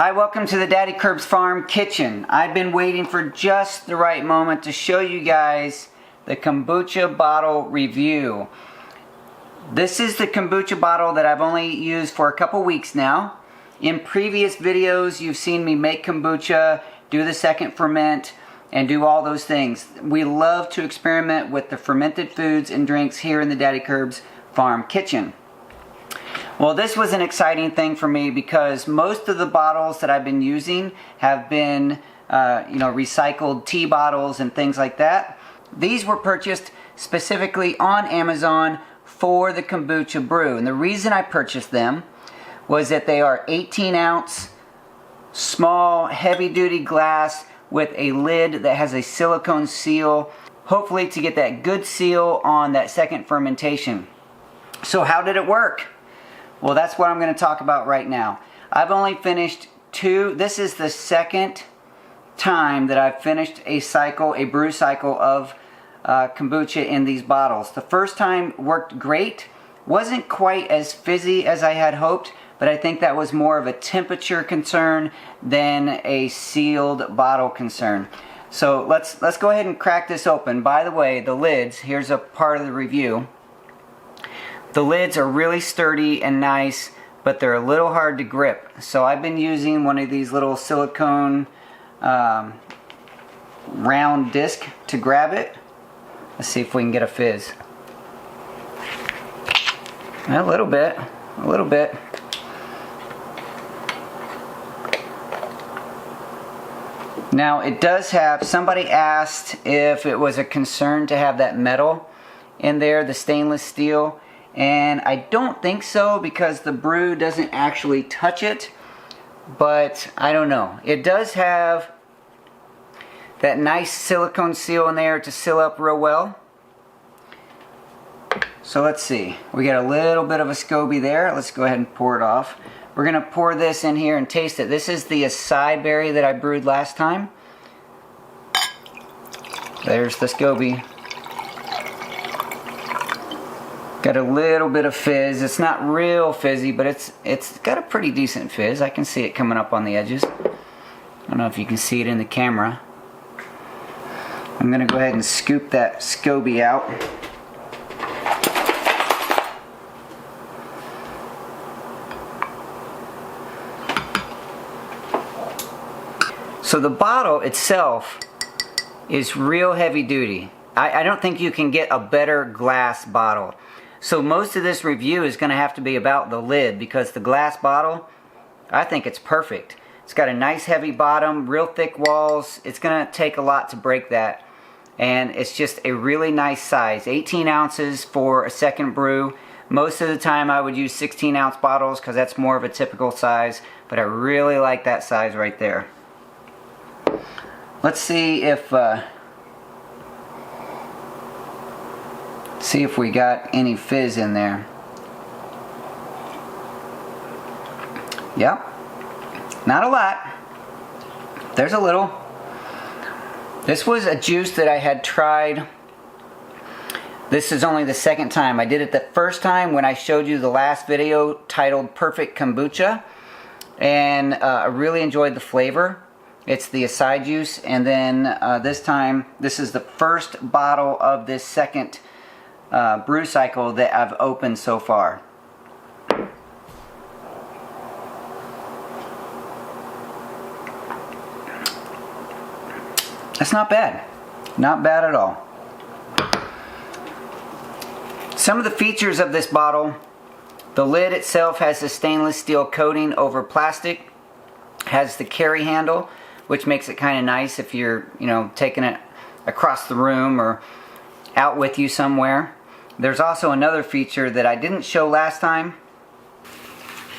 Hi, welcome to the Daddy Kerb's Farm Kitchen. I've been waiting for just the right moment to show you guys the kombucha bottle review. This is the kombucha bottle that I've only used for a couple weeks now. In previous videos, you've seen me make kombucha, do the second ferment, and do all those things. We love to experiment with the fermented foods and drinks here in the Daddy Kerb's Farm Kitchen. Well, this was an exciting thing for me because most of the bottles that I've been using have been recycled tea bottles and things like that. These were purchased specifically on Amazon for the kombucha brew. And the reason I purchased them was that they are 18-ounce, small, heavy-duty glass with a lid that has a silicone seal, hopefully to get that good seal on that second fermentation. So how did it work? Well, that's what I'm going to talk about right now. I've only finished two. This is the second time that I've finished a brew cycle of kombucha in these bottles. The first time worked great. Wasn't quite as fizzy as I had hoped, but I think that was more of a temperature concern than a sealed bottle concern. So let's go ahead and crack this open. By the way, the lids, here's a part of the review. The lids are really sturdy and nice, but they're a little hard to grip. So I've been using one of these little silicone round disc to grab it. Let's see if we can get a fizz. A little bit, a little bit. Now it does have, somebody asked if it was a concern to have that metal in there, the stainless steel. And I don't think so because the brew doesn't actually touch it, but I don't know. It does have that nice silicone seal in there to seal up real well. So let's see. We got a little bit of a SCOBY there. Let's go ahead and pour it off. We're going to pour this in here and taste it. This is the acai berry that I brewed last time. There's the SCOBY. Got a little bit of fizz. It's not real fizzy, but it's got a pretty decent fizz. I can see it coming up on the edges. I don't know if you can see it in the camera. I'm going to go ahead and scoop that SCOBY out. So the bottle itself is real heavy duty. I don't think you can get a better glass bottle. So most of this review is going to have to be about the lid because the glass bottle, I think it's perfect. It's got a nice heavy bottom, real thick walls. It's going to take a lot to break that. And it's just a really nice size. 18 ounces for a second brew. Most of the time I would use 16-ounce bottles because that's more of a typical size. But I really like that size right there. Let's see if we got any fizz in there. Yep. Not a lot. There's a little. This was a juice that I had tried. This is only the second time. I did it the first time when I showed you the last video titled Perfect Kombucha. And I really enjoyed the flavor. It's the acai juice. And then this time, this is the first bottle of this second brew cycle that I've opened so far. That's not bad. Not bad at all. Some of the features of this bottle: the lid itself has a stainless steel coating over plastic, has the carry handle, which makes it kind of nice if you're, taking it across the room or out with you somewhere. There's also another feature that I didn't show last time.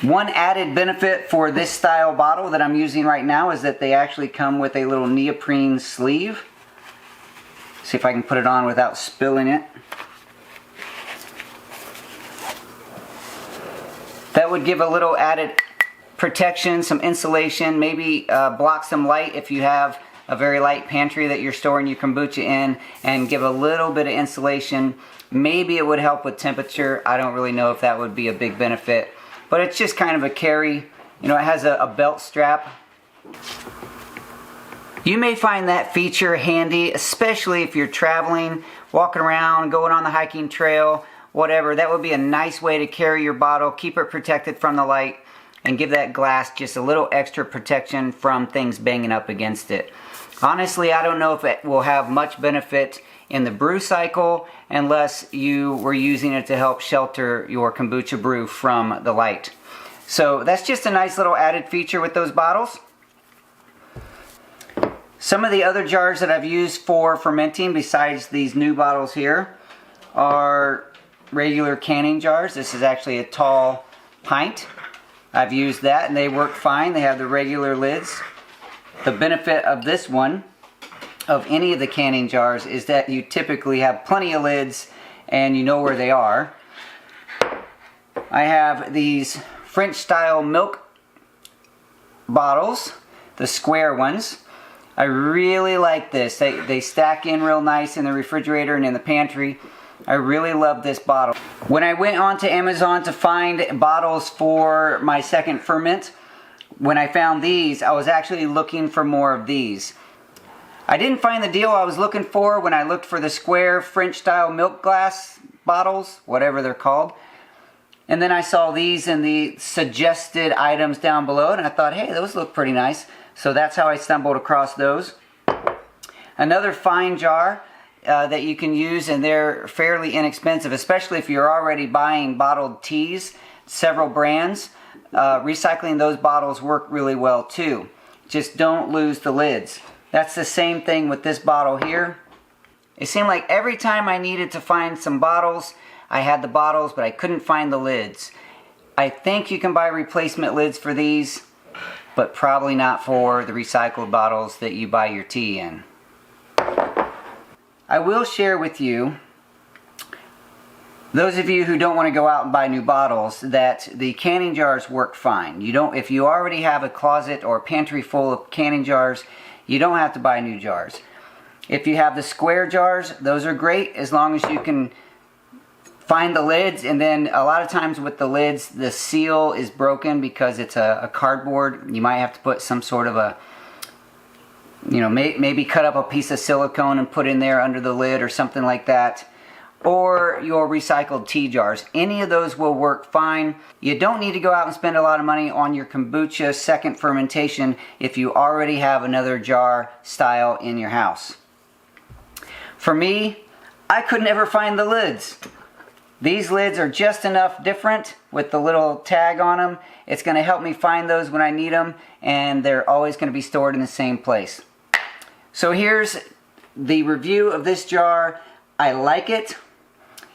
One added benefit for this style bottle that I'm using right now is that they actually come with a little neoprene sleeve. See if I can put it on without spilling it. That would give a little added protection, some insulation, maybe block some light if you have a very light pantry that you're storing your kombucha in, and give a little bit of insulation. Maybe it would help with temperature. I don't really know if that would be a big benefit, but it's just kind of a carry You know, it has a belt strap. You may find that feature handy, especially if you're traveling, walking around, going on the hiking trail, whatever. That would be a nice way to carry your bottle, keep it protected from the light, and give that glass just a little extra protection from things banging up against it. Honestly, I don't know if it will have much benefit in the brew cycle unless you were using it to help shelter your kombucha brew from the light. So that's just a nice little added feature with those bottles. Some of the other jars that I've used for fermenting besides these new bottles here are regular canning jars. This is actually a tall pint. I've used that and they work fine. They have the regular lids. The benefit of this one, of any of the canning jars, is that you typically have plenty of lids and you know where they are. I have these French style milk bottles, the square ones. I really like this. They stack in real nice in the refrigerator and in the pantry. I really love this bottle. When I went onto Amazon to find bottles for my second ferment, when I found these, I was actually looking for more of these. I didn't find the deal I was looking for when I looked for the square French style milk glass bottles, whatever they're called. And then I saw these in the suggested items down below and I thought, hey, those look pretty nice. So that's how I stumbled across those. Another fine jar that you can use, and they're fairly inexpensive, especially if you're already buying bottled teas, several brands. Recycling those bottles work really well too. Just don't lose the lids. That's the same thing with this bottle here. It seemed like every time I needed to find some bottles, I had the bottles, but I couldn't find the lids. I think you can buy replacement lids for these, but probably not for the recycled bottles that you buy your tea in. I will share with you, those of you who don't want to go out and buy new bottles, that the canning jars work fine. If you already have a closet or pantry full of canning jars, you don't have to buy new jars. If you have the square jars, those are great as long as you can find the lids. And then a lot of times with the lids, the seal is broken because it's a cardboard. You might have to put some sort of a, maybe cut up a piece of silicone and put in there under the lid or something like that. Or your recycled tea jars. Any of those will work fine. You don't need to go out and spend a lot of money on your kombucha second fermentation if you already have another jar style in your house. For me, I could never find the lids. These lids are just enough different with the little tag on them. It's going to help me find those when I need them, and they're always going to be stored in the same place. So here's the review of this jar. I like it.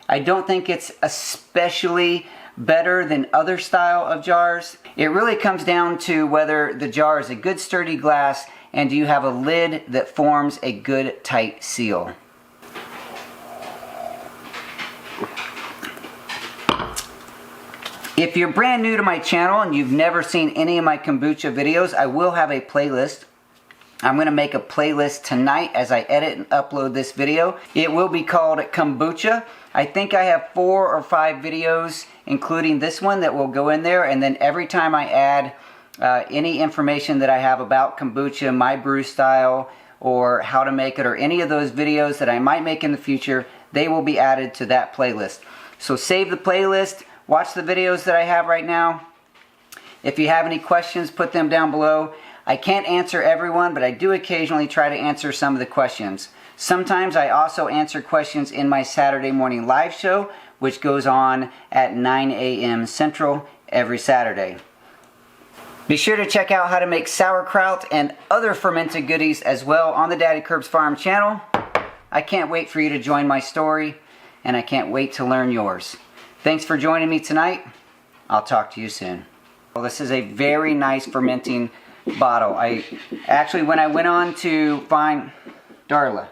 I don't think it's especially better than other style of jars. It really comes down to whether the jar is a good sturdy glass and do you have a lid that forms a good tight seal. If you're brand new to my channel and you've never seen any of my kombucha videos, I will have a playlist. I'm going to make a playlist tonight as I edit and upload this video. It will be called Kombucha. I think I have 4 or 5 videos, including this one, that will go in there. And then every time I add any information that I have about kombucha, my brew style, or how to make it, or any of those videos that I might make in the future, they will be added to that playlist. So save the playlist. Watch the videos that I have right now. If you have any questions, put them down below. I can't answer everyone, but I do occasionally try to answer some of the questions. Sometimes I also answer questions in my Saturday morning live show, which goes on at 9 a.m. Central every Saturday. Be sure to check out how to make sauerkraut and other fermented goodies as well on the Daddy Kerbs Farm channel. I can't wait for you to join my story, and I can't wait to learn yours. Thanks for joining me tonight. I'll talk to you soon. Well, this is a very nice fermenting bottle. When I went on to find Darla,